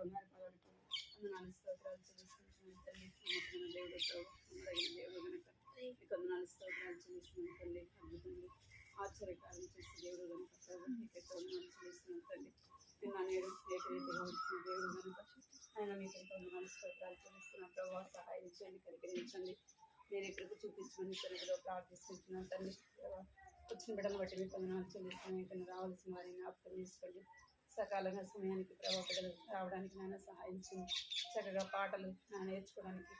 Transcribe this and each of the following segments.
బంగారు పాదాలకు వందనాలు స్తోత్రాలు చెల్లిస్తున్నాను తల్లి. నమ్మకమైన దేవుడు నమ్మదగిన దేవుడు కనుక నీకు వందనాలు స్తోత్రాలు చెల్లిస్తున్నాను తల్లి. అద్భుతంగా ఆశ్చర్యకారం చేసే దేవుడు కనుక ప్రభు నీకైతే వందనాలు చెల్లిస్తున్నాను తల్లి. నిన్న నేడు ఏకరీతిగా వచ్చిన దేవుడు కనుక ఆయన మీకైతే వందనాలు స్తోత్రాలు చెల్లిస్తున్నాను ప్రభు. సహాయం చేయండి, కనికరించండి. నేను ఇక్కడికి చూపించమని సన్నిధిలో ప్రార్థిస్తున్నాను తండ్రి. వచ్చిన బిడ్డను బట్టి మీకు వందనాలు చెల్లిస్తున్నాను. ఇక్కడ రావాల్సిన వారిని జ్ఞాపకం చేసుకోండి. సకాలంగా సమయానికి ప్రభావ బిడ్డలు రావడానికి నాన్న సహాయం చేయండి. చక్కగా పాటలు నేర్చుకోవడానికి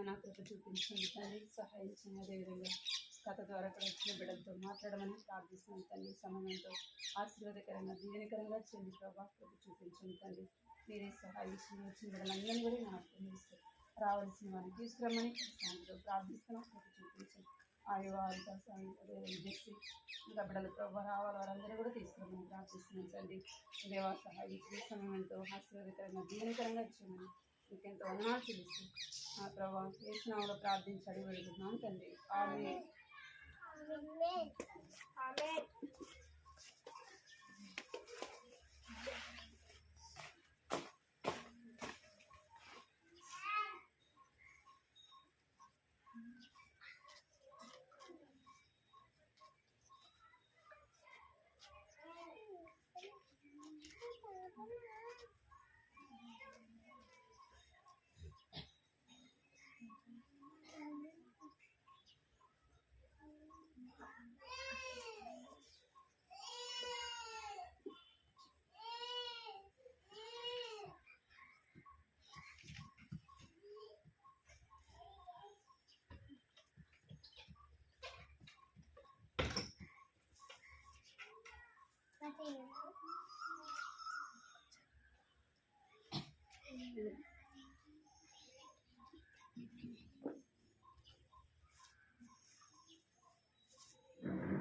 నా కృప చూపించండి తండ్రి, సహాయం చేయండి. అదేవిధంగా కథ ద్వారా కూడా వచ్చిన బిడ్డలతో మాట్లాడమని ప్రార్థిస్తున్నాను తండ్రి. సమయంతో ఆశీర్వాదకరంగా దీవెనకరంగా చేయండి ప్రభావ, కృప చూపించండి తండ్రి. మీరే సహాయం చేయండి. వచ్చిన బిడ్డలందరినీ కూడా జ్ఞాపకం చేస్తారు. రావాల్సిన వారిని తీసుకురమ్మని సాయంత్రం ప్రార్థిస్తున్నాం. కృప చూపించండి. ఆయువారితో చేసి ఇంకా బిడ్డలు ప్రభావ రావాలి వారందరూ కూడా తీసుకురమ్మని ప్రార్థిస్తున్నాం తండ్రి. దేవా సహాయం ఇచ్చే సమయంతో ఆశీర్వాదకరంగా దీవెనకరంగా ఇచ్చామని మీకెంతో వందనాలు చెల్లిస్తాం. ఆ ప్రభావ వేసినామలో ప్రార్థించి అడిగి పెడుతున్నాం తండ్రి. ఆమేన్.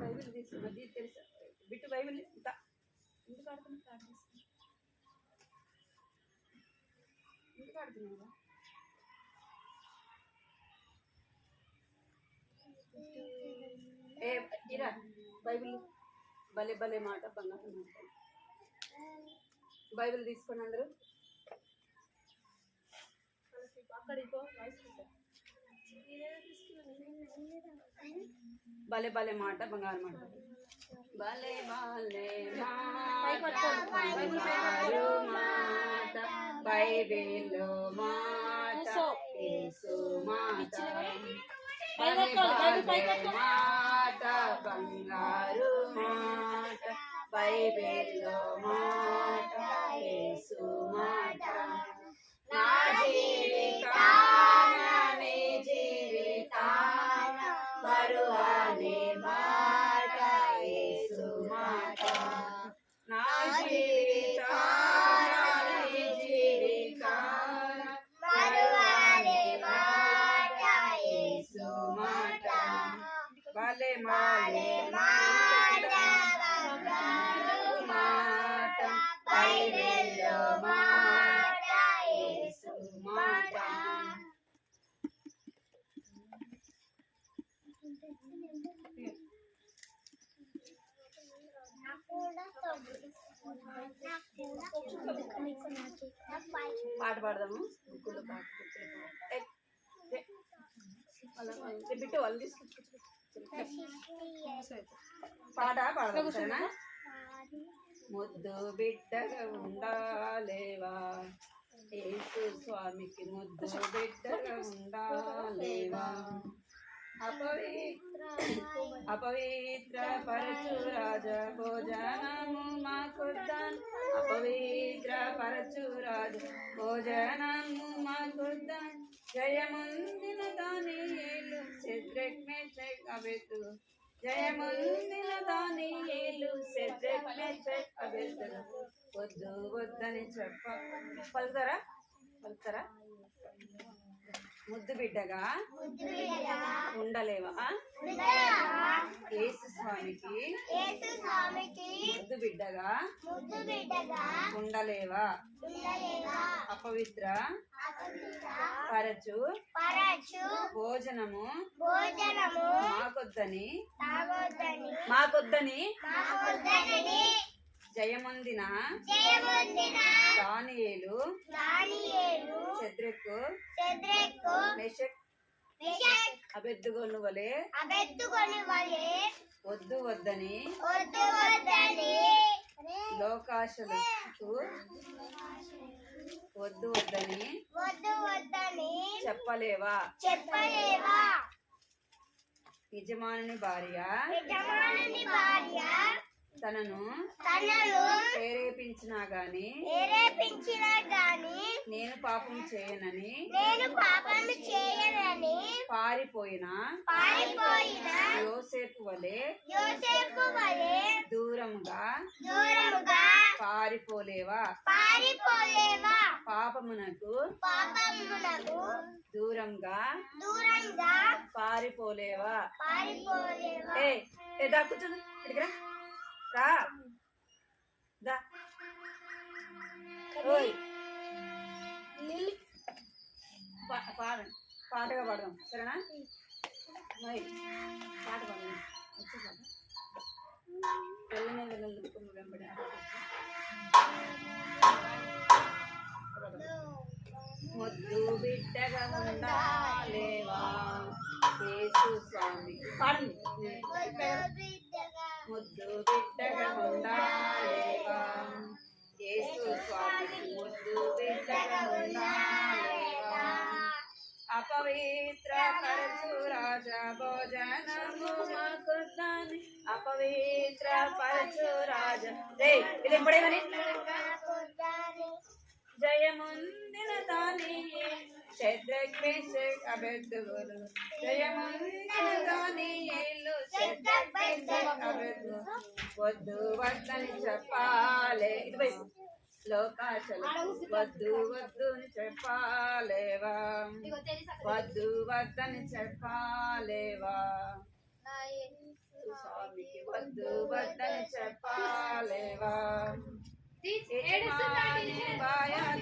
బైబిల్ తీసుకున్నది తెలుసా బిట్టు? బైబిల్ ఇంత ఎందుకు ఆడుతున్నా ప్రార్థిస్తున్నా ఎందుకు ఆడుతున్నావురా? ఏ ఇరా బైబిల్ భలే భలే మాట బంగారం మాట. బైబిల్ తీసుకోండి అందరూ. అక్కడికో భలే భలే మాట బంగారు మాట. భలే భలే మాట బైబిల్లో మాట యేసు మాట. భలే భలే మాట బంగారు మాట బైబిల్లో మాట యేసు మాట. నా జీవితాన నీ జీవితాన బరువానే మాట యేసు మాట. నా జీవితాన నీ జీవితాన బరువానే మాట యేసు మాట. భలే భలే మాట మాట బైబిల్లో మాట యేసు మాట. పాట పాడదాము. బుక్కులు పాట బిట్టు వాళ్ళు తీసుకొచ్చు పాట పాడదాం సరేనా? ముద్దు బిడ్డగా ఉండాలేవా యేసు స్వామికి, ముద్దు బిడ్డగా ఉండాలేవా. అపవిత్ర పరచు రాజ భోజనము మాకొద్దాన్. అపవిత్ర పరచు రాజ భోజనము మాకొద్దాన్. జయముందిన దానియేలు శద్రక్ మేషక్ అబేద్నెగో. జయముందిన దానియేలు శద్రక్ మేషక్ అబేద్నెగో. వద్దు వద్దని చెప్ప పలుకుతారా పలుకుతారా? ముద్దు బిడ్డగా ఉండలేవా యేసు స్వామికి, ముద్దు బిడ్డగా ఉండలేవా. అపవిత్ర పరచు భోజనము మాకొద్దని జయముందిన దానియేలు షద్రకు మెషక్ అబెద్దుగోను వలె వద్దు వద్దని లోకాశలకు వద్దు వద్దని చెప్పలేవా? యజమానుని భార్య తనను ప్రేరేపించినా గాని నేను పాపం చేయనని పారిపోయిన యోసేపు వలె దూరముగా పారిపోలేవా? పాపమునకు దూరంగా పారిపోలేవా? ఏ కూర్చో ఇక్కడికి రా దా. పాటగా పాడదాం సరేనా? పాట పాడదాం. వచ్చే పాట వెళ్ళనే వెళ్ళదు వెంబడి ముద్దు బిడ్డగా ఉండాలేవా యేసు స్వామి. పాడండి. ముద్దు బిడ్డగా ఉండాలేవా యేసు స్వామి. ముద్దు బిడ్డగా ఉండాలేవా అపవిత్ర పరచు రాజా భోజనము మాకుద్దాని అపవిత్ర పరచు రాజా ఇది పడేమని జయముందిన దానియే షద్రక్ మెషక్ అబెద్దుగోలు జయముందిన దానియేలు షద్రక్ మెషక్ అబెద్దుగోలు వద్దు వద్దని చెప్పాలే లోకాశలు వద్దు వద్దుని చెప్పాలేవా? వద్దు వద్దని చెప్పాలేవా? స్వామికి వద్దు వద్దని చెప్పాలేవా?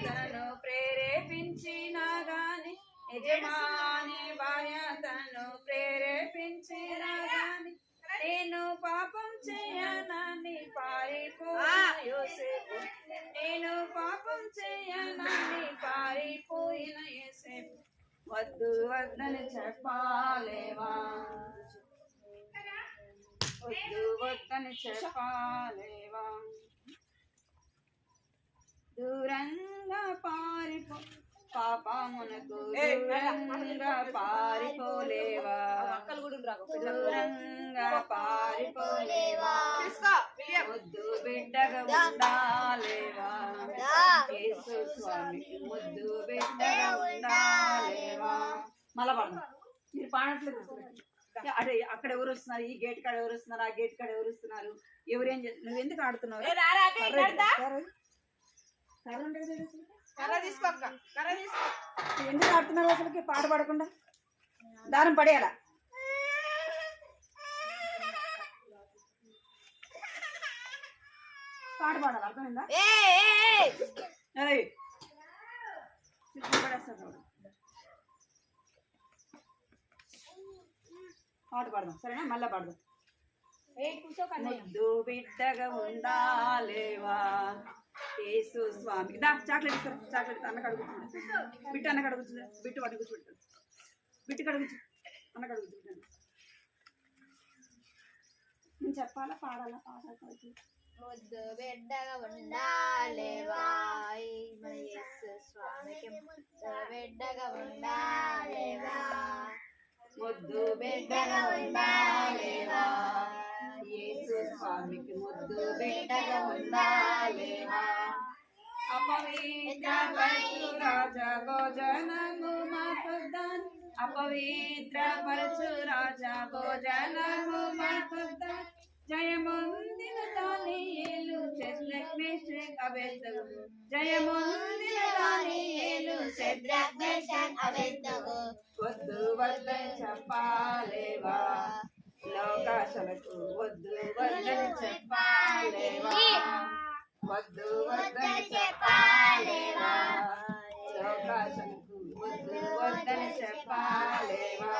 తనను ప్రేరేపించినా గాని యజమాని భార్య తనను ప్రేరేపించినా గాని నేను పాపం చేయనని పారిపోయిన యోసేపు నేను పాపం చేయనని పారిపోయిన యోసేపు వద్దు వద్దని చెప్పాలేవా? వద్దు వద్దని చెప్పాలేవా? దూరంగా పారిపో పాపమునకు దూరంగా పారిపోలేవా? దూరంగా పారిపోలేవా? ముద్దు బిడ్డగా ఉండాలేవా యేసు స్వామికి? ముద్దు బిడ్డగా ఉండాలేవా? మళ్ళా పాడదాం. మీరు పాడట్లేదు అదే. అక్కడ ఎవరు వస్తున్నారు? ఈ గేట్ కాడ ఎవరు వస్తున్నారు? ఆ గేట్ కాడ ఎవరు వస్తున్నారు? ఎవరేం చేస్తున్నారు? నువ్వు ఎందుకు ఆడుతున్నావు? ఎందుకు ఆడుతున్నారు అసలుకి? పాట పాడకుండా దారం పడేయాల. పాట పాడాలి, అర్థమైందా? పాట పాడదాం సరేనా? మళ్ళా పాడదాం. ముద్దు బిడ్డగా ఉండాలేవా యేసు స్వామి. దా చాక్లెట్ ఇస్తారు. చాక్లెట్ అన్న కడుగుతుంది. బిట్టు అన్న కడుగుతుంది. బిట్టు వాటి కూర్చోబెట్టాడు. బిట్టు కడుగుచ్చు అన్న కడుగుతుంది. నేను చెప్పాలా పాడాలా? పాడాలి. ముద్దు బిడ్డగా ఉండాలేవా యేసు స్వామికి? ముద్దు బిడ్డగా ఉండాలేవా? ముద్దు బిడ్డగా ఉండాలేవా యేసు స్వామికి? ముద్దు బిడ్డగా ఉండాలేవా? అపవిత్ర పరచు రాజా భోజనము మాకుద్దాని అపవిత్ర పరచు రాజా భోజనము మాకుద్దాని జయముందిన దానియేలు షద్రక్ మెషక్ అబెద్దుగోలు జయముందిన దానియేలు షద్రక్ మెషక్ అబెద్దుగోలు వద్దు వద్దని చెప్పాలేవా? లోకాశలకు వద్దు వద్దని చెప్పాలేవా? వద్దు వద్దని చెప్పాలేవా? లోకాశలకు వద్దు వద్దని చెప్పాలేవా?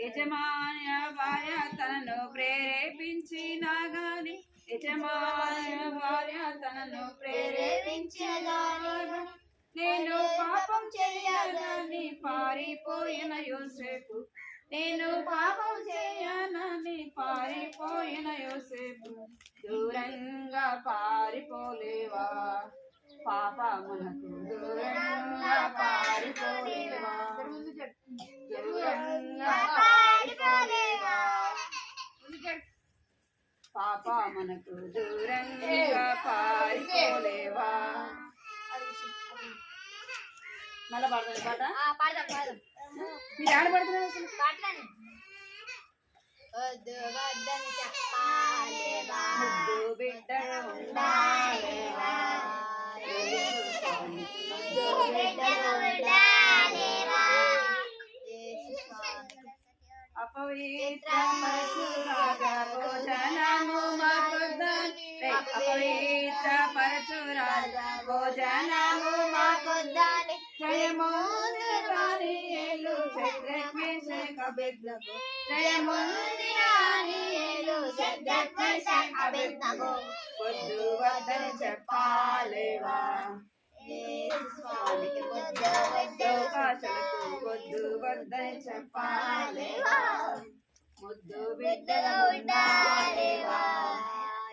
యజమాని భార్య తనను ప్రేరేపించినా గాని యజమాని భార్య తనను ప్రేరేపించగా నేను పాపం చేయనని పారిపోయిన యోసేపు నేను పాపం చేయనని పారిపోయిన యోసేపు దూరంగా పారిపోలేవా పాపమునకు దూరంగా పారిపోలేవా దూరంగా పారిపోలేవా పాపమునకు దూరంగా పారిపోలేవా మళ్ళా పాడతాను పాట మీరు ఆడ పడుతున్నారు అసలు ముద్దు బిడ్డగా ఉండాలేవా అపవిత్ర భోజనము మాకొద్దని అపవిత్ర పరచురాజ భోజనము మాకొద్దని జయముంది దానియేలు షడ్రక్ మేషక్ అబేద్నగో జయముంది దానియేలు షడ్రక్ మేషక్ అబేద్నగో వద్దు వద్దని చెప్పాలేవా లోకాశలకు వద్దు వద్దని చెప్పాలేవా ముద్దు బిడ్డగా ఉండాలేవా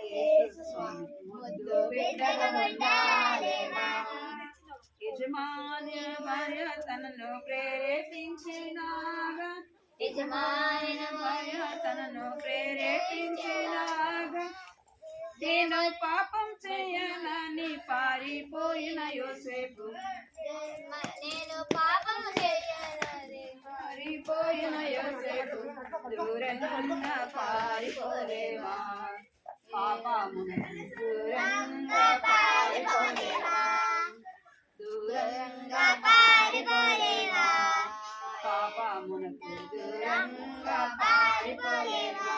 యేసు స్వామి ముద్దు బిడ్డగా ఉండాలేవా యజమాని భార్య తనను ప్రేరేపించినాగా యజమాని భార్య తనను ప్రేరేపించినాగా నేను పాపం చేయనని పారిపోయిన యోసేపు నేను పాపం చేయనని పారిపోయిన యోసేపు దూరంగా పారిపోలేవా పాపమునకు దూరంగా పారిపోలేవా దూరంగా పారిపోలేవా పాపమునకు దూరంగా పారిపోలేవా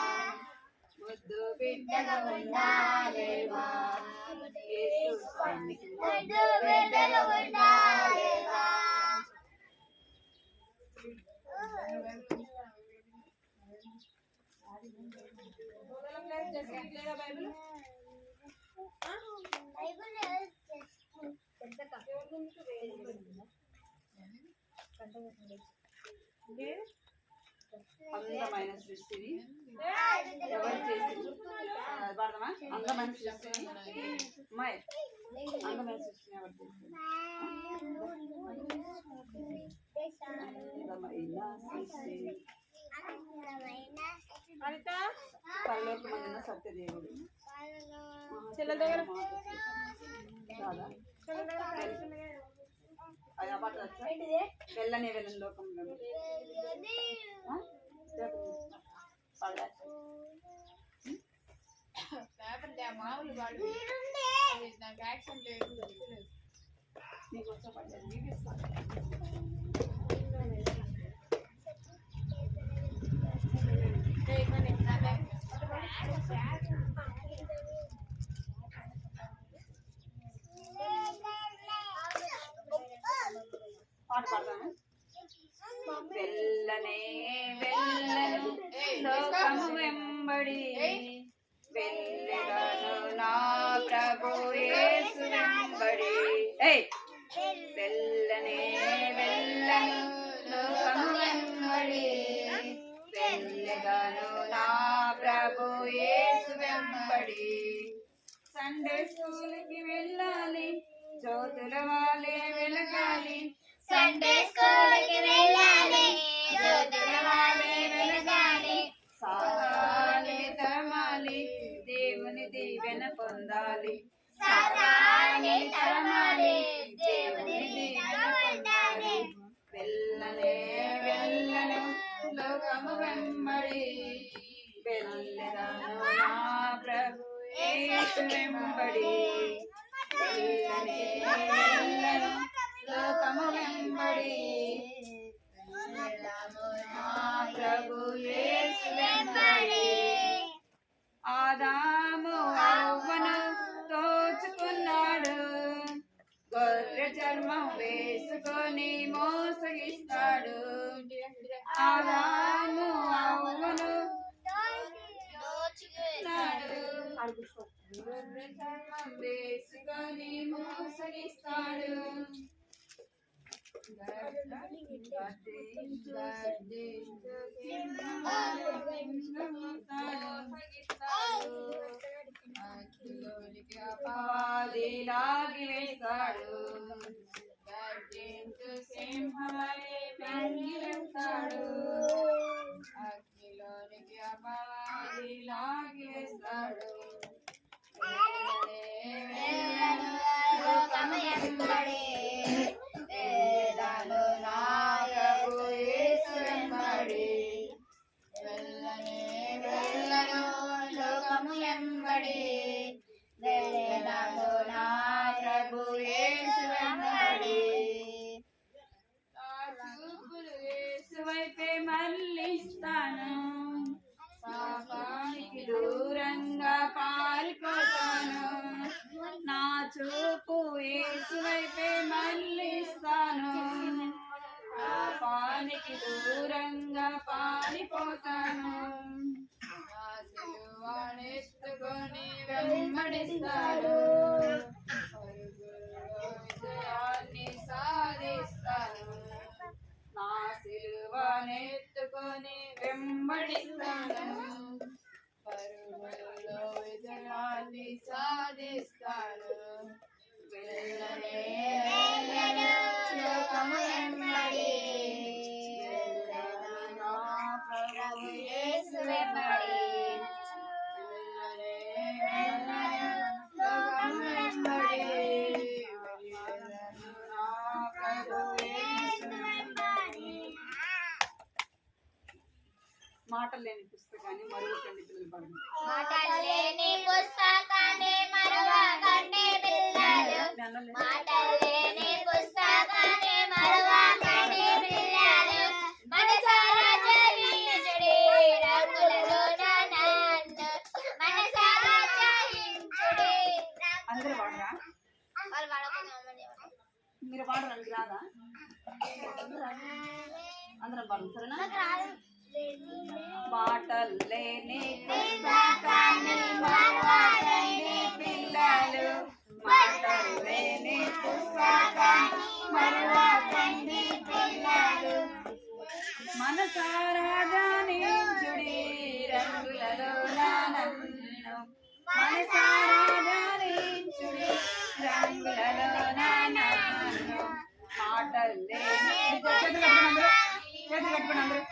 ముద్దు బిడ్డగా ఉండాలేవా యేసు స్వామికి ముద్దు బిడ్డగా ఉండాలేవా అందమైన సృష్టిని ఎవరు చేసింది పడదామా అందమైన సృష్టిని అమ్మాయి అందమైన సృష్టిని ఎవరు చేసింది పరలోక మందిన సత్యదేవుడు కాదా అది అపాట వచ్చా వెళ్ళని వెళ్ళని లోకంలో మామూలు వాడు నాకు యాక్షన్ లేదు నీకు వచ్చా పడ్డారు పాట పాడతాను వెళ్ళనే వెళ్ళను లోకము వెంబడి వెళ్ళగను నా ప్రభు యేసు వెంబడి వెళ్ళనే వెళ్ళను లోకము వెంబడి వెళ్ళగను నా ప్రభు యేసు వెంబడి సండే స్కూల్కి వెళ్ళాలి జ్యోతుల వాలే వెలగాలి సండే స్కూల్కి వెళ్ళాలి జ్యోతుల వాలే వెలగాలి సాగాలి తరమాలి దేవుని దీవెన పొందాలి సాగాలి తరమాలి దేవుని దీవెన పొందాలి వెళ్ళనే వెళ్ళను లోకము వెంబడి వెళ్ళెదను నా ప్రభు యేసు వెంబడి వెళ్ళనే వెళ్ళను లోకము వెంబడి నా ప్రభు యేసు వెంబడి ఆదాము అవ్వను తోచుకున్నాడు గొర్రె చర్మం వేసుకొని మోసగిస్తాడు ఆదాము అవ్వను చర్మం వేసుకొని మోసగిస్తాడు. అగ్నిలోనికి అపవాది లాగివేస్తాడు. గర్జించు సింహమై మింగివేస్తాడు. అగ్నిలోనికి అపవాది లాగివేస్తాడు. వైపే మళ్ళిస్తాను. పాపానికి దూరంగా పారిపోతాను. నా చూపు యేసు వైపే మళ్ళిస్తాను. పాపానికి దూరంగా పారిపోతాను. నా సిలువనెత్తుకొని వెంబడిస్తాడు. విజయాన్ని సాధిస్తాను. నా సిలువనెత్తుకొని వెంబడిస్తాను. పరుగులలో విజయాన్ని సాధిస్తాను. వెళ్ళనే వెళ్ళను లోకము వెంబడి, వెళ్ళను నా ప్రభు యేసు వెంబడి. వెళ్ళనే వెళ్ళను లోకము వెంబడి, వెళ్ళను నా ప్రభు యేసు వెంబడి. మాటలు లేని పుస్తకాన్ని మరువకండి పిల్లలు పాడండి. మాటలు లేని పుస్తకాన్ని మరువకండి పిల్లలు. మాటలు లేని పుస్తకాన్ని మరువకండి పిల్లలు. మనసారా జయించుడి రంగులలోన నన్ను. మనసారా జయించుడి. అందరూ పాడరా? వాళ్ళు పాడకపోతే మీరు పాడరండి, రాదా? అందరం పాడు, సరేనా? మాటలు లేని పుస్తకాన్ని మరువకండి పిల్లలు. మాటలు లేని పుస్తకాన్ని మరువకండి పిల్లలు. మనసారా ధ్యానించుడి రంగులలోన నన్ను. మనసారా ధ్యానించుడి రంగులలోన నన్ను. మాటలు లేని చేతులు కట్టుకోండి అందరూ.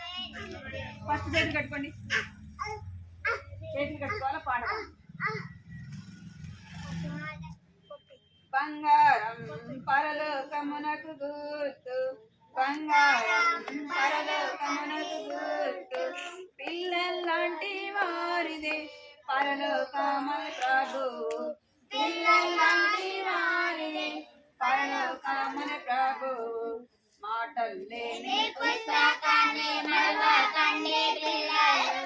ఫస్ట్ చేతులు కట్టుకోండి. చేతులు కట్టుకోవాలి, పాడాలి. బంగారం పరలోకమునకు గుర్తు. బంగారం పరలోకమునకు గుర్తు. పిల్లల్లాంటి వారిదే పరలోకమున ప్రభువు. పిల్లల్లాంటి వారిదే పరలోకమున ప్రభువు. మాటలు లేని పుస్తకాన్ని మరువకండి పిల్లలు.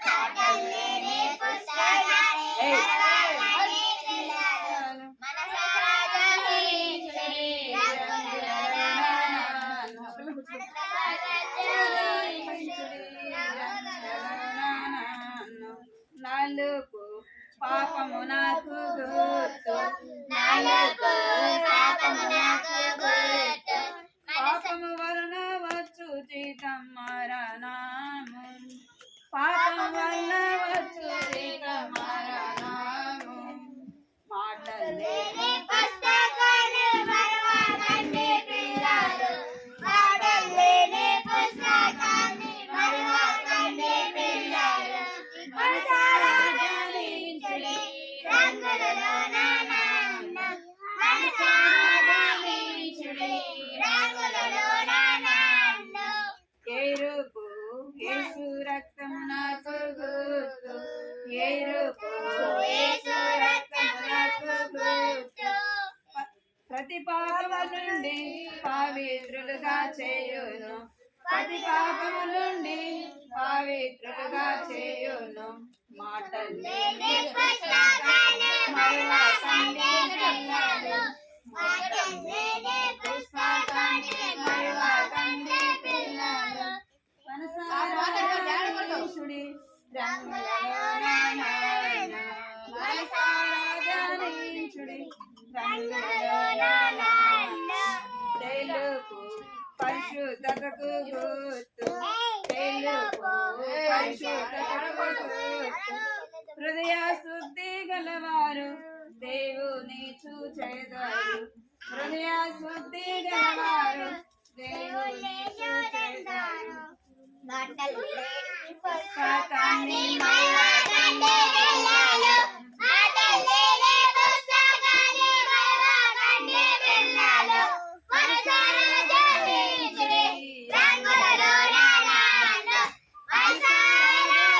మాటలు లేని పుస్తకాన్ని మరువకండి పిల్లలు. మనసారా జయించుడి రంగులలోన నన్ను. మనసారా జయించుడి రంగులలోన నన్ను. నలుపు పాపము నాకు గుర్తు. నలుపు పాపము నాకు గుర్తు. పాపము వలన వచ్చు జీతం మరణము. పాపము వలన వచ్చు జీతం మరణము. మాటలు లేని పుస్తకాన్ని మరువకండి పిల్లలు. మాటలు లేని పుస్తకాన్ని మరువకండి పిల్లలు. మనసారా ధ్యానించుడి రంగులలోన నన్ను. మనసారా ధ్యానించుడి రంగులలోన నన్ను. ఎరుపు యేసు రక్తము నాకు గుర్తు. ఎరుపు యేసు రక్తము నాకు గుర్తు. ప్రతి పాపము నుండి పవిత్రులుగా చేయును. ప్రతి పాపము నుండి పవిత్రులుగా చేయును. మాటలు లేని పుస్తకాన్ని మరువకండి పిల్లలు. మాటలు లేని పుస్తకాన్ని మరువకండి పిల్లలు. మనసారా ధ్యానించుడి రంగులలోన నన్ను. పరిశుద్ధతకు గుర్తు తెలుపు పరిశుద్ధతకు గుర్తు హృదయ శుద్ధి గలవారు దేవుని చూచెదరు హృదయ శుద్ధి గలవారు దేవుని చూచెదరు పుస్తకాన్ని మరవకండి పిల్లలు మాటలేని పుస్తకాన్ని మరవకండి పిల్లలు మనసారా ధ్యానించుడి రంగులలో నానాడు మనసారా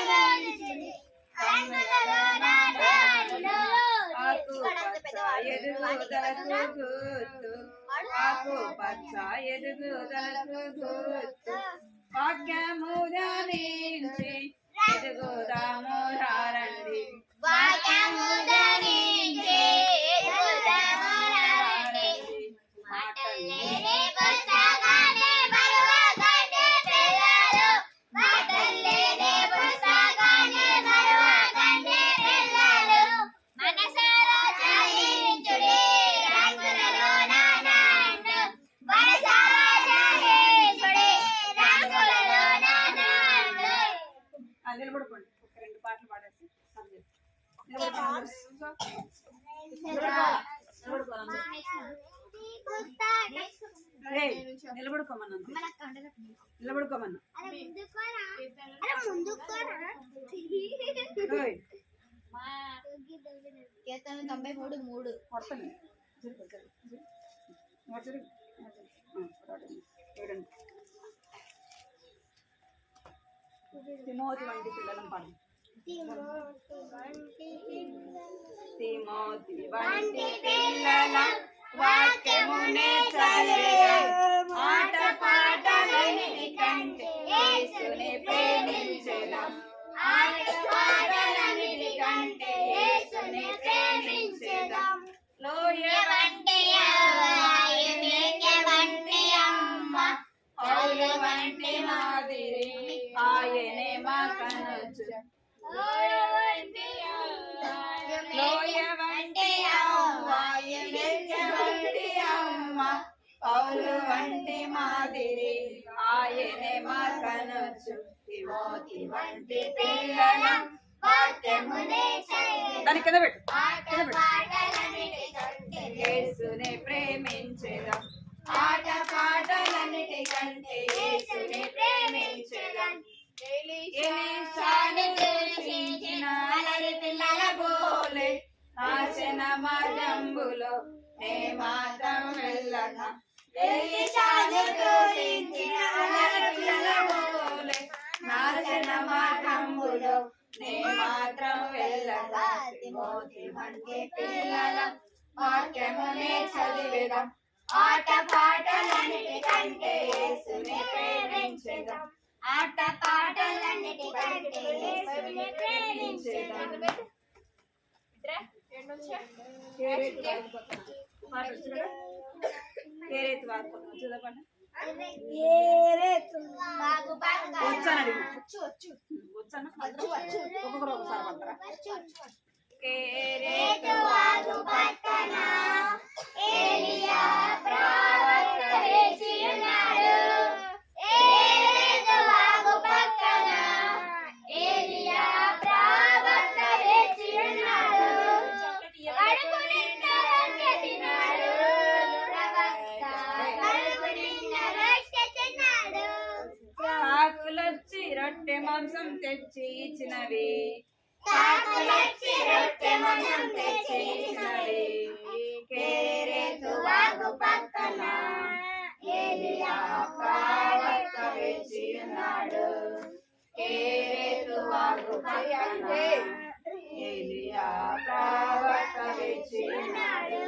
ధ్యానించుడి రంగులలో నానాడు ఆకుపచ్చ ఎదుగుదలకు గుర్తు ఆకుపచ్చ ఎదుగుదలకు గుర్తు వాక్యము ధ్యానించి ఎదుగుదాము రండి వాక్యము ధ్యానించి ఎదుగుదాము రండి మాటలేని పుస్తకాన్ని మరవకండి పిల్లలు మాటలేని పుస్తకాన్ని మరవకండి పిల్లలు మనసారా ధ్యానించుడి రంగులలో నానాడు మనసారా ధ్యానించుడి రంగులలో నానాడు నిలబడుకోండి ఒక రెండు పాటలు పాడేసి నిలబడుకోమన్నా నిలబడుకోమన్నా కీర్తన 93:3 కొడతాను తిమోతి వంటి పిల్లలను పాడు తిమోతి వంటి పిల్లల వాక్యమునే చదివేదం ఆట పాటలన్నిటి కంటే యేసుని ప్రేమించెదం ఆట పాటలన్నిటి కంటే యేసుని ప్రేమించెదం లోయ వంటి ఆయనే వంటి అమ్మ పౌలు వంటి మాదిరి ఆయనే మా కనొచ్చు లోయ వంటి ఆయనే వంటి అమ్మ పౌలు వంటి మాదిరి ఆయనే మా కనొచ్చు తిమోతి వంటి పిల్లల వాక్యమునే దాని కింద పెట్టు యేసుని ప్రేమించెదం ఆట పాటలన్నిటి కంటే యేసుని ప్రేమించెదం ఎలీషాను దూషించిన అలరి పిల్లల బోలే నాశన మార్గంబులో నే మాత్రం వెళ్ళక ఎలీషాను దూషించిన అలరి పిల్లల బోలే నాశన మార్గంబులో నే మాత్రం వెళ్ళక తిమోతి వంటి పిల్లల వాక్యమునే చదివేదం ఆట పాటలన్నిటి కంటే యేసుని ప్రేమించెదం ఆట పాటలన్నిటి కంటే యేసుని ప్రేమించెదం వచ్చాను ఒక్కొక్కరు ఒకసారి పడతారా కేరేతు వాగు పక్కన ఏలియా ప్రవక్త వేచి ఉన్నాడు కేరేతు వాగు పక్కన ఏలియా ప్రవక్త వేచి ఉన్నాడు కడుపు నిండా రొట్టె తిన్నాడు ప్రవక్త కడుపు నిండా రొట్టె తిన్నాడు కాకులొచ్చి రొట్టె మాంసం తెచ్చి ఇచ్చినవి కాకులొచ్చి రొట్టె మాంసం తెచ్చి ఇచ్చినవి కేరేతు వాగు పక్కన ఏలియా ప్రవక్త వేచి ఉన్నాడు కేరేతు వాగు పక్కన ఏలియా ప్రవక్త వేచి ఉన్నాడు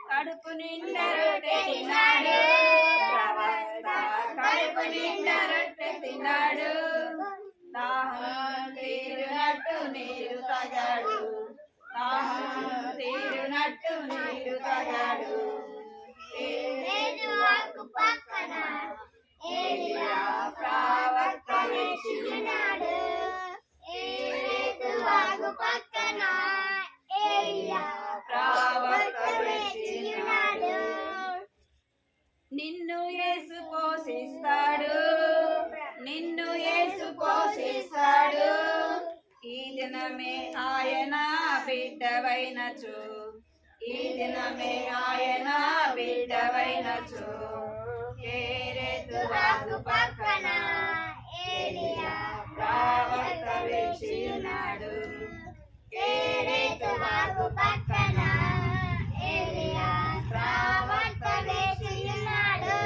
కడుపు నిండా రొట్టె తిన్నాడు ప్రవక్త కడుపు నిండా రొట్టె తిన్నాడు దాహం తీరునట్టు నీరు తాగాడు దాహం తీరునట్టు నీరు తాగాడు వాగు పక్కన ఏలియా ప్రవక్త వేచి ఉన్నాడు వాగు పక్కన ఏలియా ప్రవక్త వేచి ఉన్నాడు నిన్ను యేసు పోషిస్తాడు, నిన్ను యేసు పోషిస్తాడు. ఈ దినమే ఆయన బిడ్డవైనచు, ఈ దినమే ఆయన బిడ్డవైనచు. కేరెతు వాగు పక్కన ఏలియా ప్రవక్త వేచి ఉన్నాడు, కేరెతు వాగు పక్కన ఏలియా ప్రవక్త వేచి ఉన్నాడు.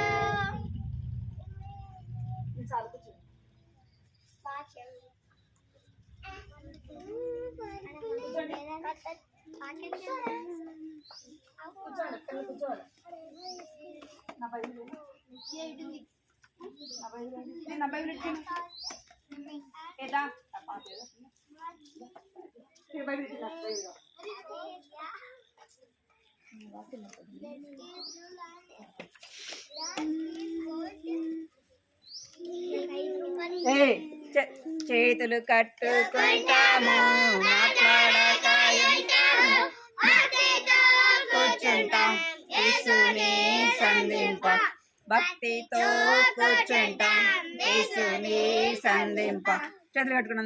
చేతులు కట్టుకుంటాము, మాట్లాడక కూర్చుంటాం, యేసుని సంధింప. భక్తితో కూర్చుంటాం, యేసుని సంధింప. చేతులు కట్టుకుని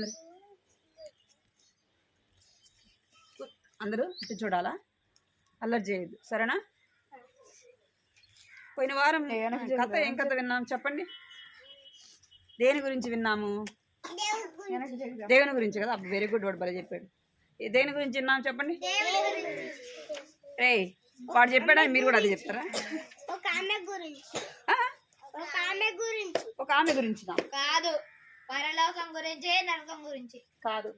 అందరూ ఇటు చూడాలా, అల్లరి చేయొద్దు, సరేనా? పోయిన వారం కథ ఏం కథ విన్నాం చెప్పండి? దేని గురించి విన్నాము? దేవుని గురించి కదా. వెరీ గుడ్, వాడు భలే చెప్పాడు. దేని గురించి విన్నాం చెప్పండి? రే వాడు చెప్పాడా, మీరు కూడా అది చెప్తారా? ఒక ఆమె గురించి కాదు, పరలోకం గురించి, నరకం గురించి కాదు,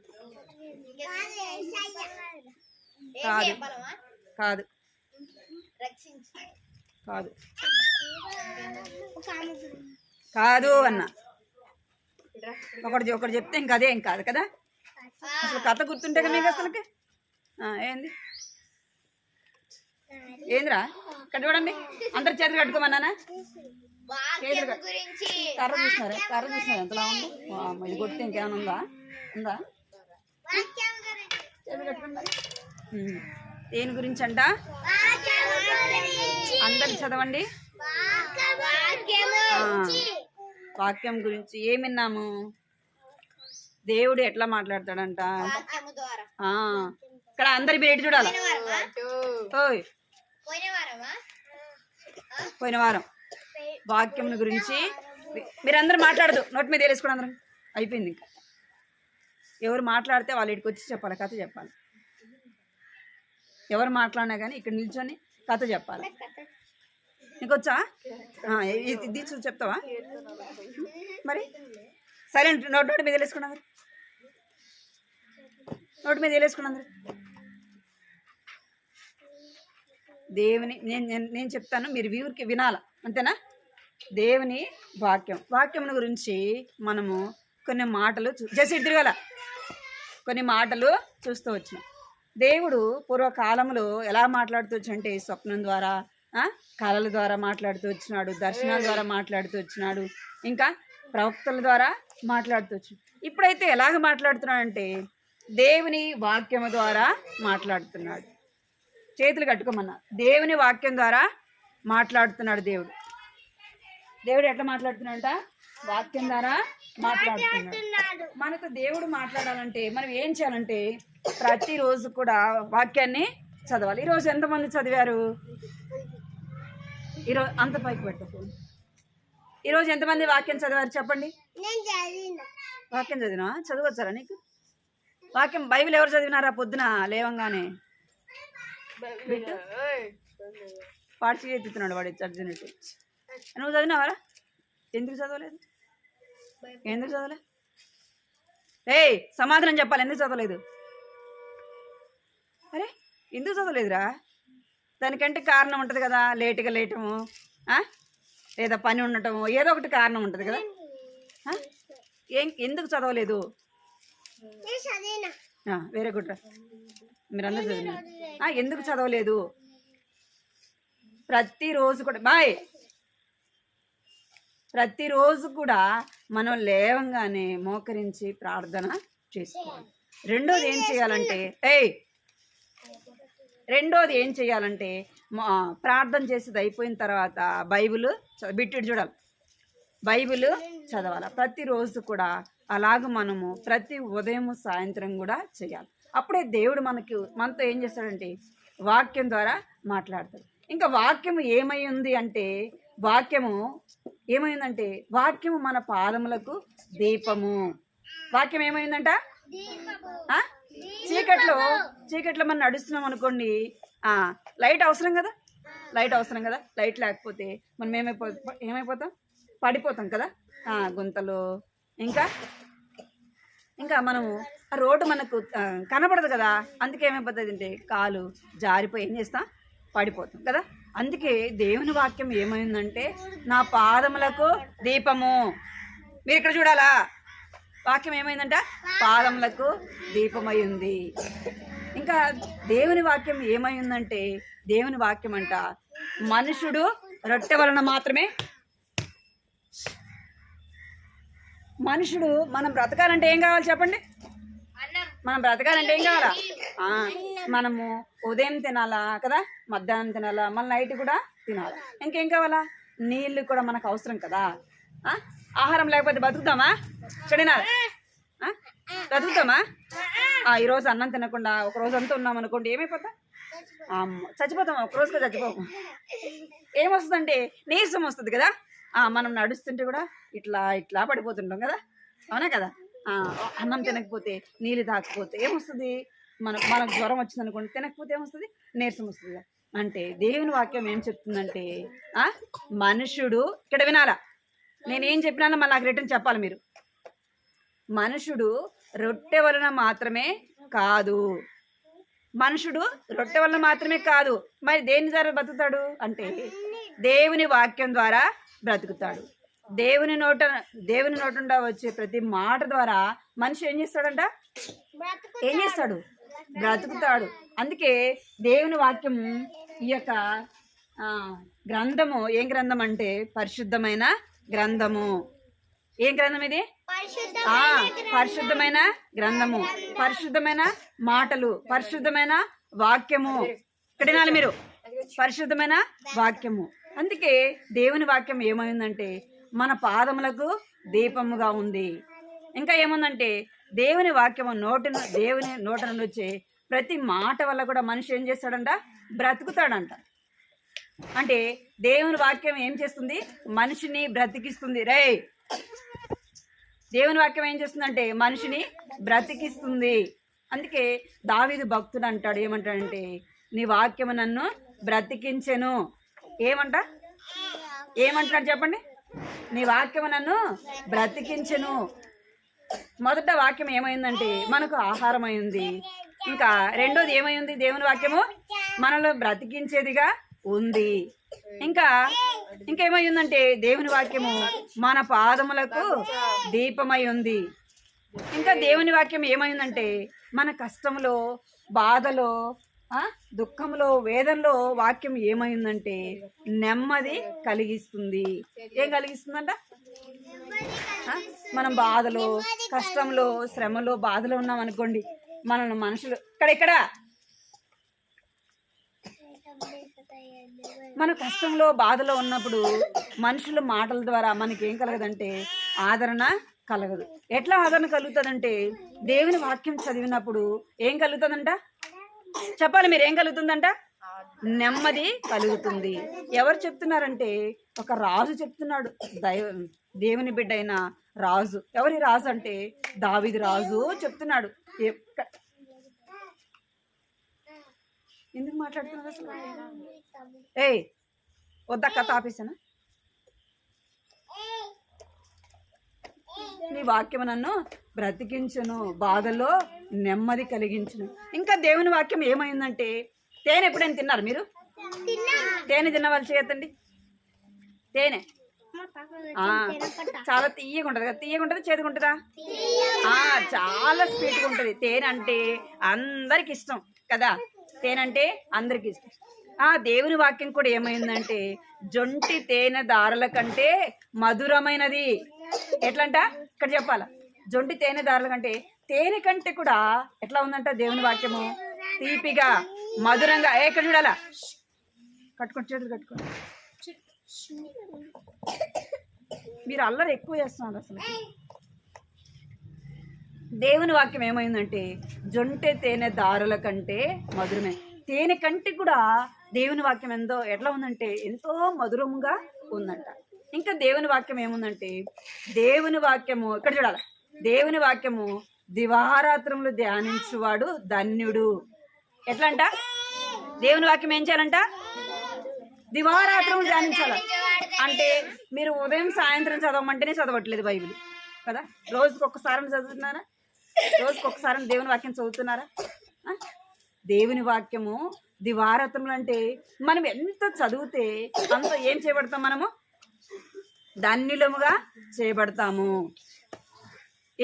కాదు, కాదు, కాదు, కాదు అన్న. ఒకటి చెప్తే ఇంకా అదే ఏం కాదు కదా. అసలు కథ గుర్తుంటే కదా మీకు అసలుకి. ఏంది ఏందిరా? కట్టుకోడండి, అందరు చేతులు కట్టుకోమన్నానా? కర్ర చూసినారా ఎంతలా ఉంది? ఇది కొడితే ఇంకేమైనా ఉందా? చేతులు కట్టుకోండి. దేని గురించి అంట? అందరు చదవండి. వాక్యం గురించి ఏం విన్నాము? దేవుడు ఎట్లా మాట్లాడతాడంట? ఇక్కడ అందరి పేరు చూడాలి. ఓయ్ పోయిన వారం వాక్యం గురించి మీరందరూ మాట్లాడదు, నోటి మీద వేసుకోండి. అందరం అయిపోయింది. ఇంకా ఎవరు మాట్లాడితే వాళ్ళు ఇక్కడికి వచ్చి చెప్పాలి, కథ చెప్పాలి. ఎవరు మాట్లాడినా కానీ ఇక్కడ నిల్చొని కథ చెప్పాలి. నీకు వచ్చా? ఇది చూసి చెప్తావా? మరి సైలెంట్. నోటి మీద వేసుకున్నా, నోటి మీద వేసుకున్నా. దేవుని నేను చెప్తాను, మీరు వీరికి వినాలా, అంతేనా? దేవుని వాక్యం గురించి మనము కొన్ని మాటలు తిరగాల కొన్ని మాటలు చూస్తూ వచ్చినాం. దేవుడు పూర్వకాలంలో ఎలా మాట్లాడుతూ అంటే స్వప్నం ద్వారా, కళల ద్వారా మాట్లాడుతూ వచ్చినాడు, దర్శనాల ద్వారా మాట్లాడుతూ వచ్చినాడు, ఇంకా ప్రవక్తల ద్వారా మాట్లాడుతూ వచ్చినాడు. ఇప్పుడైతే ఎలాగ మాట్లాడుతున్నాడంటే దేవుని వాక్యము ద్వారా మాట్లాడుతున్నాడు. చేతులు కట్టుకోమన్నా. దేవుని వాక్యం ద్వారా మాట్లాడుతున్నాడు. దేవుడు ఎట్లా మాట్లాడుతున్నాడంట? వాక్యం ద్వారా మాట్లాడుతున్నాడు. మనకు దేవుడు మాట్లాడాలంటే మనం ఏం చేయాలంటే ప్రతిరోజు కూడా వాక్యాన్ని చదవాలి. ఈరోజు ఎంతమంది చదివారు? ఈరోజు అంత పైకి పెట్టకు. ఈరోజు ఎంతమంది వాక్యం చదివారు చెప్పండి? వాక్యం చదివినా? చదవచ్చారా నీకు? వాక్యం బైబిల్ ఎవరు చదివినారా పొద్దున లేవంగానే? పాడి చేస్తున్నాడు వాడు చదివినట్టు. నువ్వు చదివినావారా? ఎందుకు చదవలేదు? సమాధానం చెప్పాలి. ఎందుకు చదవలేదు? అరే ఎందుకు చదవలేదురా? దానికంటే కారణం ఉంటుంది కదా. లేటుగా లేటము, లేదా పని ఉండటము, ఏదో ఒకటి కారణం ఉంటుంది కదా. ఎందుకు చదవలేదు? వెరీ గుడ్ రా, మీరందరూ చదివినారు. ఎందుకు చదవలేదు? ప్రతిరోజు కూడా మనం లేవంగానే మోకరించి ప్రార్థన చేసుకోవాలి. రెండోది ఏం చేయాలంటే ప్రార్థన చేసేది అయిపోయిన తర్వాత బైబిల్ బిట్టు చూడాలి, బైబిల్ చదవాలి ప్రతిరోజు కూడా. అలాగ మనము ప్రతి ఉదయం సాయంత్రం కూడా చేయాలి. అప్పుడే దేవుడు మనతో ఏం చేస్తాడంటే వాక్యం ద్వారా మాట్లాడతాడు. ఇంకా వాక్యము ఏమై ఉంది అంటే వాక్యము మన పాదములకు దీపము. వాక్యం ఏమైందంట? చీకట్లో మనం నడుస్తున్నాం అనుకోండి, లైట్ అవసరం కదా, లైట్ లేకపోతే మనం ఏమైపోతాం? పడిపోతాం కదా గుంతలు. ఇంకా మనము ఆ రోడ్డు మనకు కనపడదు కదా, అందుకే ఏమైపోతుంది అంటే కాలు జారిపోయి ఏం చేస్తాం? పడిపోతాం కదా. అందుకే దేవుని వాక్యం ఏమైందంటే నా పాదములకు దీపము. మీరు ఇక్కడ చూడాలా, వాక్యం ఏమైందంట? పాదములకు దీపమై ఉంది. ఇంకా దేవుని వాక్యం ఏమై ఉందంటే దేవుని వాక్యం అంట మనుషుడు రొట్టె వలన మాత్రమే. మనుషుడు మనం బ్రతకాలంటే ఏం కావాలి చెప్పండి? మనం బ్రతకాలంటే ఏం కావాలా? మనము ఉదయం తినాలా కదా, మధ్యాహ్నం తినాలా, మళ్ళీ నైట్ కూడా తినాలా. ఇంకేం కావాలా? నీళ్ళు కూడా మనకు అవసరం కదా. ఆహారం లేకపోతే బతుకుతామా? చెడినారా? బ్రతుకుతామా? ఈరోజు అన్నం తినకుండా ఒక రోజు అంతా ఉన్నాం అనుకోండి, ఏమైపోతాం? చచ్చిపోతాం. ఒకరోజుగా చచ్చిపోతాం. ఏమొస్తుందంటే నీరసం వస్తుంది కదా. మనం నడుస్తుంటే కూడా ఇట్లా పడిపోతుంటాం కదా, అవునా కదా. అన్నం తినకపోతే, నీళ్ళు తాకపోతే ఏమొస్తుంది? మనకు జ్వరం వచ్చింది అనుకోండి, తినకపోతే ఏమొస్తుంది? నీరసం వస్తుంది. అంటే దేవుని వాక్యం ఏం చెప్తుందంటే మనుషుడు, ఇక్కడ వినాలా, నేనేం చెప్పినా మళ్ళీ నాకు రిటర్న్ చెప్పాలి మీరు. మనుషుడు రొట్టె వలన మాత్రమే కాదు. మనుషుడు రొట్టె వలన మాత్రమే కాదు, మరి దేని ద్వారా బ్రతుకుతాడు అంటే దేవుని వాక్యం ద్వారా బ్రతుకుతాడు. దేవుని నోటుండా వచ్చే ప్రతి మాట ద్వారా మనిషి ఏం చేస్తాడంట? బ్రతుకుతాడు. అందుకే దేవుని వాక్యం ఈ యొక్క గ్రంథము ఏం గ్రంథం అంటే పరిశుద్ధమైన గ్రంథము. ఏం గ్రంథం ఇది? పరిశుద్ధమైన గ్రంథము, పరిశుద్ధమైన మాటలు, పరిశుద్ధమైన వాక్యము. ఇక్కడ వినాలి మీరు, పరిశుద్ధమైన వాక్యము. అందుకే దేవుని వాక్యం ఏమైందంటే మన పాదములకు దీపముగా ఉంది. ఇంకా ఏముందంటే దేవుని వాక్యము దేవుని నోట నుండి వచ్చే ప్రతి మాట వల్ల కూడా మనిషి ఏం చేస్తాడంట? బ్రతుకుతాడంట. అంటే దేవుని వాక్యం ఏం చేస్తుంది? మనిషిని బ్రతికిస్తుంది. దేవుని వాక్యం ఏం చేస్తుందంటే మనిషిని బ్రతికిస్తుంది. అందుకే దావీదు భక్తుడు అంటాడు, ఏమంటాడంటే నీ వాక్యము నన్ను బ్రతికించెను. ఏమంటున్నాడు చెప్పండి? నీ వాక్యము నన్ను బ్రతికించెను. మొదట వాక్యం ఏమైందంటే మనకు ఆహారం అయింది. ఇంకా రెండోది ఏమైంది? దేవుని వాక్యము మనలో బ్రతికించేదిగా ఉంది. ఇంకేమైందంటే దేవుని వాక్యము మన పాదములకు దీపమై ఉంది. ఇంకా దేవుని వాక్యం ఏమైందంటే మన కష్టంలో, బాధలో, దుఃఖంలో, వేదనలో వాక్యం ఏమైందంటే నెమ్మది కలిగిస్తుంది. ఏం కలిగిస్తుందంట? మనం బాధలో, కష్టంలో, శ్రమలో, బాధలో ఉన్నాం అనుకోండి, మనల్ని మనుషులు ఇక్కడ మన కష్టంలో, బాధలో ఉన్నప్పుడు మనుషుల మాటల ద్వారా మనకేం కలగదంటే ఆదరణ కలగదు. ఎట్లా ఆదరణ కలుగుతుందంటే దేవుని వాక్యం చదివినప్పుడు ఏం కలుగుతుందంట చెప్పాలి మీరు? ఏం కలుగుతుందంట? నెమ్మది కలుగుతుంది. ఎవరు చెప్తున్నారంటే ఒక రాజు చెప్తున్నాడు, దేవుని బిడ్డ అయిన రాజు. ఎవరి రాజు అంటే దావీదు రాజు చెప్తున్నాడు. ఎందుకు మాట్లాడుతున్నారు అసలు? వద్దా కథ ఆపేసానా? నీ వాక్యం నన్ను బ్రతికించును, బాధల్లో నెమ్మది కలిగించును. ఇంకా దేవుని వాక్యం ఏమైందంటే తేనె ఎప్పుడైనా తిన్నారు మీరు? తేనె తిన్న వాళ్ళు చేయొద్దండి. తేనె చాలా తీయగా ఉంటుంది కదా. తీయగా ఉంటుంది, చేదుగా ఉంటుందా? చాలా స్వీట్గా ఉంటుంది. తేనె అంటే అందరికి ఇష్టం కదా. తేనె అంటే అందరికి ఇష్టం. దేవుని వాక్యం కూడా ఏమైందంటే జొంటి తేనె దారుల కంటే మధురమైనది. ఎట్లంట ఇక్కడ చెప్పాలా? జొంటి తేనె దారుల కంటే, తేనె కంటే కూడా ఎట్లా ఉందంట దేవుని వాక్యము? తీపిగా, మధురంగా. ఇక్కడ చూడాలా? కట్టుకోండి, చేతులు కట్టుకోండి. మీరు అల్లరి ఎక్కువ చేస్తున్నారు అసలు. దేవుని వాక్యం ఏమైందంటే జొంటె తేనె దారుల కంటే మధురమే. తేనె కంటే కూడా దేవుని వాక్యం ఎట్లా ఉందంటే ఎంతో మధురంగా ఉందంట. ఇంకా దేవుని వాక్యం ఏముందంటే దేవుని వాక్యము ఇక్కడ చూడాలి. దేవుని వాక్యము దివారాత్రములు ధ్యానించువాడు ధన్యుడు. ఎట్లా అంట? దేవుని వాక్యం ఏం చేయాలంట? దివారాత్రములు ధ్యానించాల. అంటే మీరు ఉదయం సాయంత్రం చదవమంటేనే చదవట్లేదు బైబిల్ కదా. రోజుకి ఒక్కసారి చదువుతున్నారా? రోజుకి ఒక్కసారి దేవుని వాక్యం చదువుతున్నారా? దేవుని వాక్యము దివారాత్రములు అంటే మనం ఎంత చదివితే అంత ఏం చేయబడతాం? మనము ధన్యులముగా చేయబడతాము.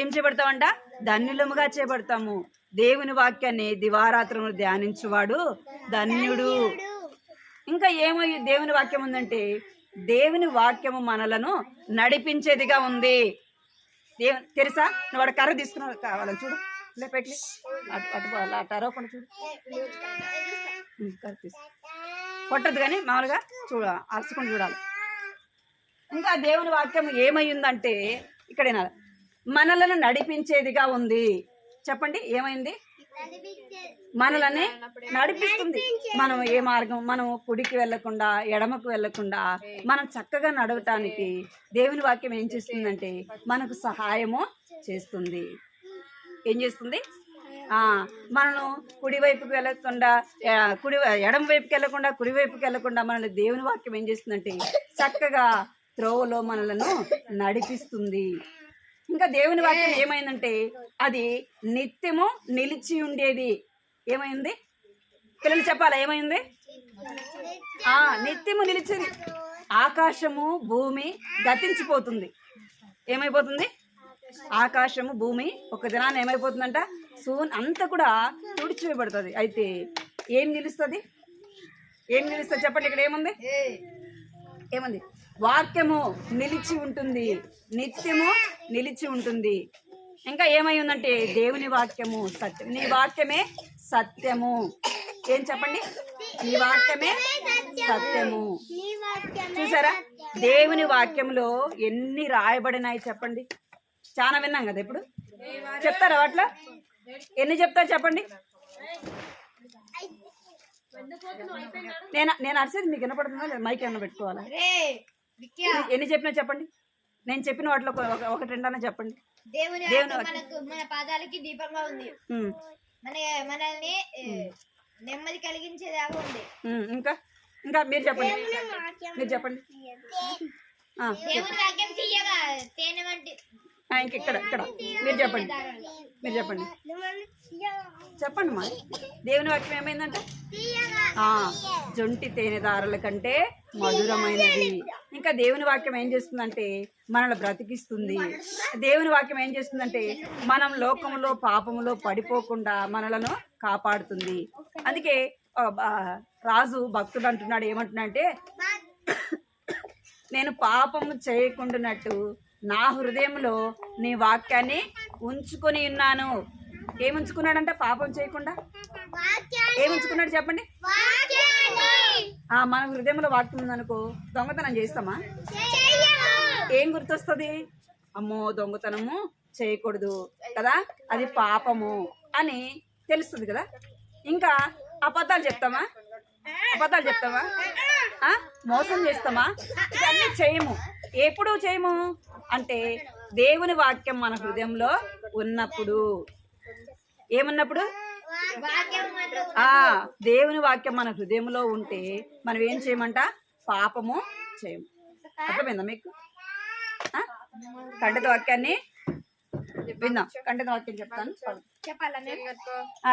ఏం చేయబడతామంట? ధన్యులముగా చేయబడతాము. దేవుని వాక్యాన్ని దివారాత్రములు ధ్యానించువాడు ధన్యుడు. ఇంకా ఏమో దేవుని వాక్యం ఉందంటే దేవుని వాక్యము మనలను నడిపించేదిగా ఉంది. తెలుసా? నువ్వు వాడు కర్ర తీసుకున్నావు కావాలని చూడు, లేపెట్టి అటు అటు అరవకుండా చూడు, కర్ర తీసు కొట్టదు కానీ మామూలుగా అలసుకొని చూడాలి. ఇంకా దేవుని వాక్యం ఏమైందంటే ఇక్కడేనా మనలను నడిపించేదిగా ఉంది. చెప్పండి, ఏమైంది? మనలని నడిపిస్తుంది. మనం ఏ మార్గం, మనం కుడికి వెళ్ళకుండా ఎడమకు వెళ్ళకుండా మనం చక్కగా నడవటానికి దేవుని వాక్యం ఏం చేస్తుందంటే మనకు సహాయము చేస్తుంది. ఏం చేస్తుంది? మనను కుడివైపుకి వెళ్ళకుండా ఎడమ వైపుకి వెళ్ళకుండా కుడివైపుకి వెళ్ళకుండా మనల్ని దేవుని వాక్యం ఏం చేస్తుందంటే చక్కగా త్రోవలో మనలను నడిపిస్తుంది. ఇంకా దేవుని వాక్యం ఏమైందంటే అది నిత్యము నిలిచి ఉండేది. ఏమైంది? పిల్లలు చెప్పాలా ఏమైంది? నిత్యము నిలిచేది. ఆకాశము భూమి గతించిపోతుంది. ఏమైపోతుంది? ఆకాశము భూమి ఒక దినాన్ని ఏమైపోతుందంట? అంతా కూడా తుడిచివేయబడుతుంది. అయితే ఏం నిలుస్తుంది? ఏం నిలుస్తుంది చెప్పండి. ఇక్కడ ఏముంది? ఏముంది? వాక్యము నిలిచి ఉంటుంది, నిత్యము నిలిచి ఉంటుంది. ఇంకా ఏమై ఉందంటే దేవుని వాక్యము సత్యం. నీ వాక్యమే సత్యము. ఏం చెప్పండి? నీ వాక్యమే సత్యము. చూసారా? దేవుని వాక్యంలో ఎన్ని రాయబడినాయి చెప్పండి. చాలా విన్నాం కదా. ఇప్పుడు చెప్తారా వాటిలో ఎన్ని చెప్తారు చెప్పండి. నేను అరిసేది మీకు వినపడుతుందా లేదా? మైక్ ఏమన్నా పెట్టుకోవాలా? ఎన్ని చెప్పినా చెప్పండి. నేను చెప్పిన వాటిలో ఒకటి రెండన్నా చెప్పండి. దేవుని మన పాదాలకి దీపంగా ఉంది, మనల్ని నెమ్మది కలిగించేదాకా ఉంది. ఇంకా ఇంకా మీరు చెప్పండి. మీరు చెప్పండి. దేవుని వాక్యం తీయగా తేనె వంటి. ఇక్కడ ఇక్కడ మీరు చెప్పండి. మీరు చెప్పండి. చెప్పండి మా. దేవుని వాక్యం ఏమైందంటే జొంటి తేనెదారుల కంటే మధురమైనది. ఇంకా దేవుని వాక్యం ఏం చేస్తుందంటే మనల్ని బ్రతికిస్తుంది. దేవుని వాక్యం ఏం చేస్తుందంటే మనం లోకములో పాపములో పడిపోకుండా మనలను కాపాడుతుంది. అందుకే రాజు భక్తుడు అంటున్నాడు, ఏమంటున్నాడంటే నేను పాపము చేయకుండానట్టు నా హృదయంలో నీ వాక్యాన్ని ఉంచుకొని ఉన్నాను. ఏముంచుకున్నాడంట? పాపం చేయకుండా ఏముంచుకున్నాడు చెప్పండి. మన హృదయంలో వాక్యం ఉందనుకో దొంగతనం చేస్తామా? ఏం గుర్తొస్తుంది? అమ్మో దొంగతనము చేయకూడదు కదా, అది పాపము అని తెలుస్తుంది కదా. ఇంకా అబద్ధాలు చెప్తామా? అబద్ధాలు చెప్తామా? మోసం చేస్తామా? ఇవన్నీ చేయము. ఎప్పుడు చేయము అంటే దేవుని వాక్యం మన హృదయంలో ఉన్నప్పుడు. ఏమున్నప్పుడు? దేవుని వాక్యం మన హృదయంలో ఉంటే మనం ఏం చేయమంట? పాపము చేయము. అర్థమైందా మీకు? కంటత వాక్యాన్ని విందాం. కంటత వాక్యం చెప్తాను.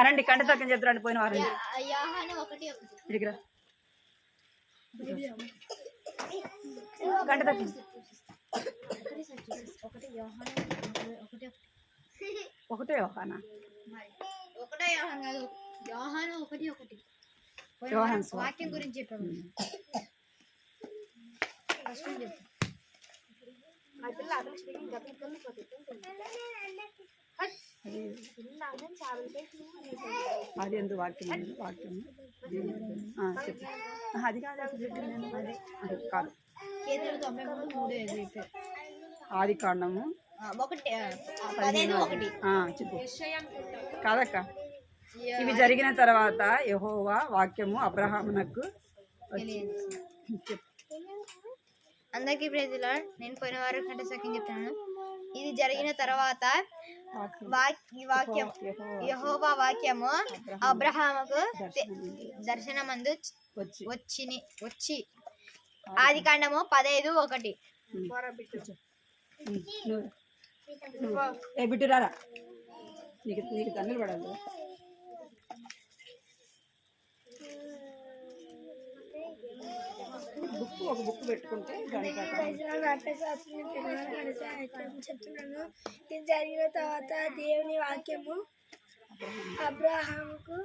రండి, కంటత వాక్యం చెప్తారండి. పోయిన వారండి ఇడిగిరా. కంటత ఒకటే యోహానా? యోహాను వాక్యం గురించి చెప్పాము. అది ఎందుకు వాక్యం చెప్పు. అది కాదు అసలు చెప్పింది నేను. అది కాదు ఆది కాండము 1:15 చెప్పు. కాదక్క, ఇవి జరిగిన తర్వాత యెహోవా వాక్యము అబ్రహామునకు చెప్పు. అందరికీ ప్రైజ్ ది లార్డ్. నేను పోయిన వారం కంటే సెకండ్ చెప్తున్నాను. ఇది జరిగిన తర్వాత యెహోవా వాక్యము అబ్రహాముకు దర్శనమందు వచ్చి ఆది కాండము 15:1. ఏ బిడ్డు రారా, నీకు నీకు తన్నులు పడాలి. ఒక బుక్ పెట్టుకుంటే చెప్తున్నాను. ఇది జరిగిన తర్వాత దేవుని వాక్యము అబ్రహాముకు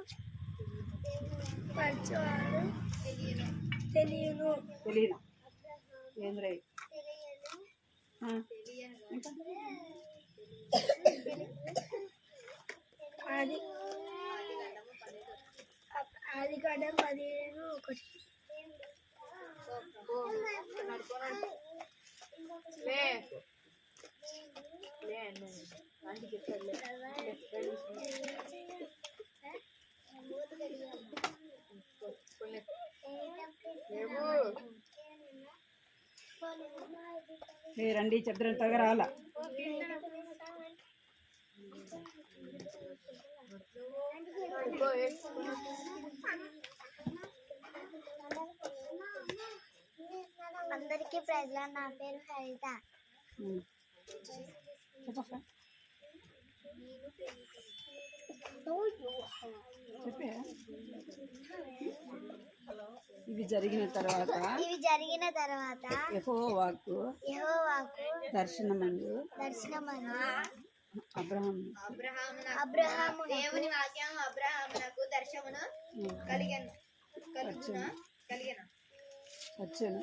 పరిచవాడు తెలియను. ఆది కాండం 15:1. రండి చెప్తారు త్వరగా రావాలా. అందరికీ ప్రైజ్ లార్డ్. నా పేరు హరిత. ఇవి జరిగిన తర్వాత యెహోవాకు దర్శనమందు అబ్రహాము దేవుని వాక్యం అబ్రహామునకు దర్శనమును కలిగెను. వచ్చాను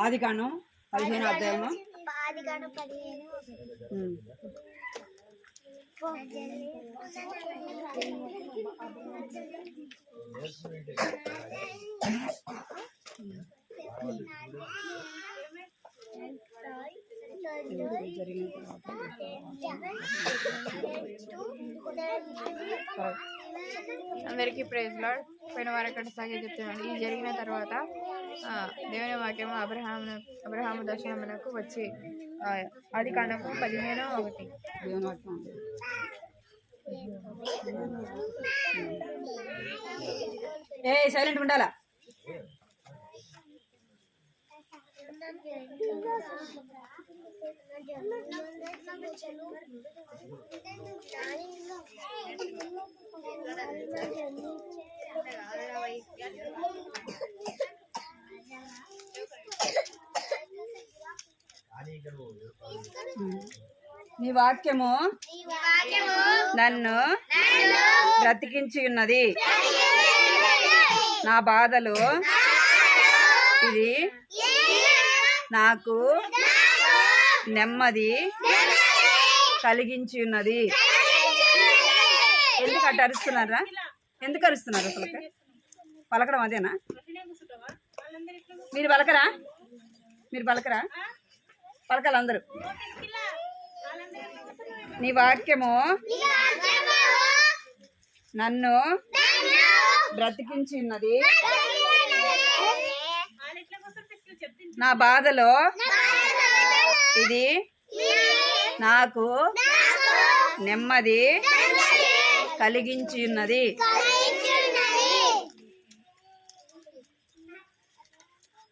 ఆది కాండం 15వ అధ్యాయము. అందరికీ ప్రైజ్ లార్డ్. పోయిన వారం కంటే సాగే చెప్తున్నాను. ఇది జరిగిన తర్వాత దేవుని వాక్యము అబ్రహాము దర్శనమునకు వచ్చి ఆది కాండము 15:1. దేవుని వాక్యం సైలెంట్ ఉండాలా. నీ వాక్యము నన్ను బ్రతికించి ఉన్నది. నా బాధలు ఇది నాకు నెమ్మది కలిగించి ఉన్నది. ఎందుకు అట్ట అరుస్తున్నారా? ఎందుకు అరుస్తున్నారు? అసలు పలకడం అదేనా? మీరు పలకరా? పలకాలి అందరూ. నీ వాక్యము నన్ను బ్రతికించి ఉన్నది. నా బాధలో ఇది నాకు నెమ్మది కలిగించి ఉన్నది.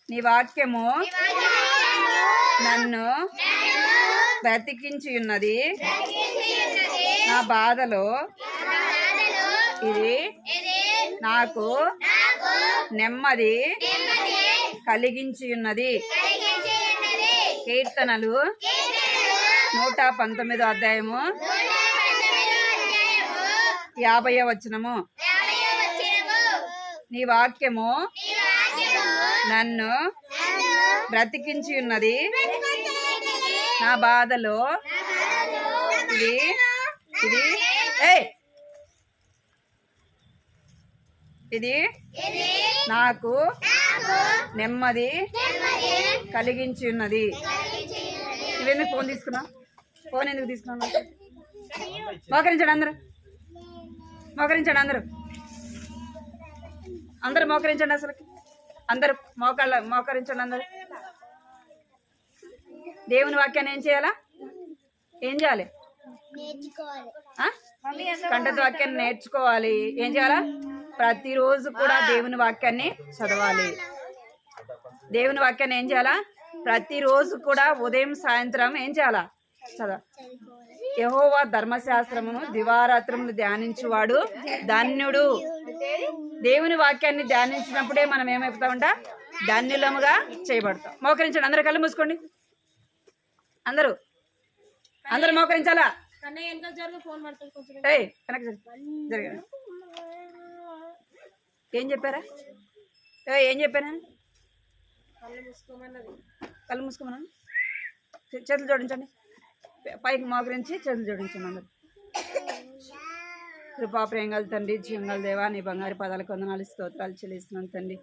నీ వాక్యము నన్ను బ్రతికించి ఉన్నది. నా బాధలో ఇది నాకు నెమ్మది కలిగించి ఉన్నది. కీర్తనలు 119వ అధ్యాయము 50వ వచనము. నీ వాక్యము నన్ను బ్రతికించి ఉన్నది నా బాధలో ఇది ఇది ఇది నాకు నెమ్మది కలిగించి ఉన్నది. నువ్వెందుకు ఫోన్ తీసుకున్నావు? ఫోన్ ఎందుకు తీసుకున్నావు? మోకరించండి అందరూ, మోకరించండి అందరూ, అందరూ మోకరించండి. అసలు అందరూ మోకరించండి అందరూ. దేవుని వాక్యాన్ని ఏం చేయాలా? ఏం చేయాలి? కంఠత వాక్యాన్ని నేర్చుకోవాలి. ఏం చేయాలా? ప్రతిరోజు కూడా దేవుని వాక్యాన్ని చదవాలి. దేవుని వాక్యాన్ని ఏం చేయాలా? ప్రతిరోజు కూడా ఉదయం సాయంత్రం ఏం చేయాలా? చదవాలి. యెహోవా ధర్మశాస్త్రమును దివారాత్రములు ధ్యానించువాడు ధన్యుడు. దేవుని వాక్యాన్ని ధ్యానించినప్పుడే మనం ఏమైపోతామంట? ధన్యులముగా చేయబడతాం. మోకరించండి అందరూ, కళ్ళు మూసుకోండి. అందరూ అందరూ మోకరించాలా? జరగ ఏం చెప్పారా? ఏం చెప్పాను? కళ్ళు మూసుకోమన్నాను. చేతులు జోడించండి, పైకి మోకరించి చేతులు జోడించండి అందరు. కృపా ప్రేంగల తండ్రి, జీవంగల దేవా, నీ బంగారు పదాలకు వందనాలు స్తోత్రాలు చెల్లిస్తున్నాను తండ్రి.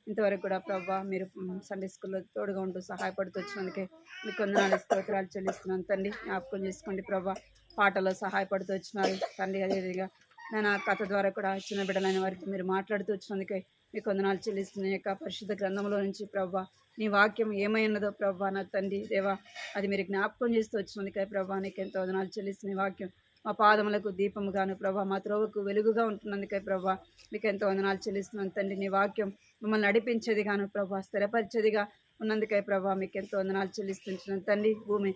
ఇంతవరకు కూడా ప్రభా మీరు సండే స్కూల్లో తోడుగా ఉంటూ సహాయపడుతూ వచ్చినందుకే మీకు వందనాలు స్తోత్రాలు చెల్లిస్తున్నాను తండ్రి. జ్ఞాపకం చేసుకోండి ప్రభా, పాటలో సహాయపడుతూ వచ్చినారు తండ్రి. అదేవిధంగా నేను కథ ద్వారా కూడా చిన్న బిడ్డలైన వారికి మీరు మాట్లాడుతూ వచ్చినందుకే మీకు వందనాలు చెల్లిస్తున్న యొక్క పరిశుద్ధ గ్రంథంలో నుంచి ప్రభా నీ వాక్యం ఏమై ఉన్నదో ప్రభా నా తండ్రి దేవా, అది మీరు జ్ఞాపకం చేస్తూ వచ్చినందుకే ప్రభా నీకు ఎంతో వందనాలు చెల్లిస్తున్న వాక్యం మా పాదములకు దీపముగాను ప్రభా, మా త్రోవకు వెలుగుగా ఉంటున్నందుకే ప్రభా మీకు ఎంతో వందనాలు చెల్లిస్తున్నాను తండ్రి. నీ వాక్యం మమ్మల్ని నడిపించేది గాను ప్రభా, స్థిరపరిచేదిగా ఉన్నందుకే ప్రభా మీకు ఎంతో వందనాలు చెల్లిస్తున్నాను తండ్రి. భూమి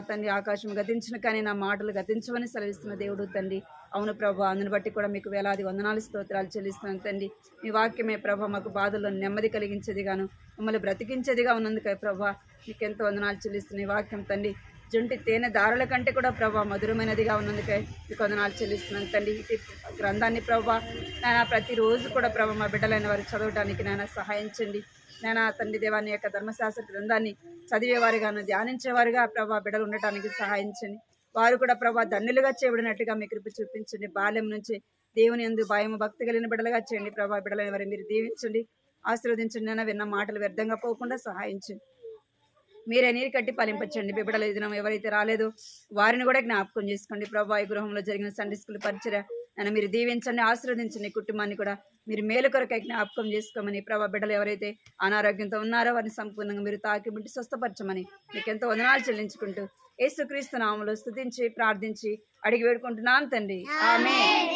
తండ్రి ఆకాశం గతించిన కానీ నా మాటలు గతించవని సెలవిస్తున్న దేవుడు తండ్రి. అవును ప్రభా, అందుని బట్టి కూడా మీకు వేలాది వందనాలు స్తోత్రాలు చెల్లిస్తున్నాను తండ్రి. మీ వాక్యమే ప్రభా మాకు బాధల్లో నెమ్మది కలిగించేది గాను మమ్మల్ని బ్రతికించేదిగా ఉన్నందుకే ప్రభా మీకు ఎంతో వందనాలు చెల్లిస్తున్న ఈ వాక్యం తండ్రి జుంటి తేనె దారుల కంటే కూడా ప్రభా మధురమైనదిగా ఉన్నందుకే మీకు వందనాలు చెల్లిస్తున్నాను తండ్రి. ఈ గ్రంథాన్ని ప్రభా నేను ప్రతిరోజు కూడా ప్రభా మా బిడ్డలైన వారు చదవడానికి నేను సహాయించండి. నేను తండ్రి దేవాన్ని యొక్క ధర్మశాస్త్ర గ్రంథాన్ని చదివేవారుగాను ధ్యానించేవారుగా ప్రభా బిడ్డలు ఉండటానికి సహాయించండి. వారు కూడా ప్రభా ధన్యులుగా చేయబడినట్టుగా మీ కృప చూపించండి. బాల్యం నుంచి దేవుని యందు భయము భక్తి కలిగిన బిడ్డలుగా చేయండి ప్రభా. బిడ్డలైన వారు మీరు దీవించండి, ఆశీర్వదించండి. నేను విన్న మాటలు వ్యర్థంగా పోకుండా సహాయించండి. మీరే నీరు కట్టి ఫలింపచ్చండి. బిడ్డల దినం ఎవరైతే రాలేదో వారిని కూడా జ్ఞాపకం చేసుకోండి ప్రభా. ఈ గృహంలో జరిగిన సండే స్కూల్ పరిచర్య నన్ను మీరు దీవించండి, ఆశీర్వదించండి. కుటుంబాన్ని కూడా మీరు మేలు కొరకై జ్ఞాపకం చేసుకోమని ప్రభా. బిడ్డలు ఎవరైతే అనారోగ్యంతో ఉన్నారో వారిని సంపూర్ణంగా మీరు తాకి ముట్టి స్వస్థపరచమని మీకు ఎంతో వందనాలు చెల్లించుకుంటూ యేసుక్రీస్తు నామములో స్తుతించి ప్రార్థించి అడిగి వేడుకుంటున్నాను తండ్రి. ఆమేన్.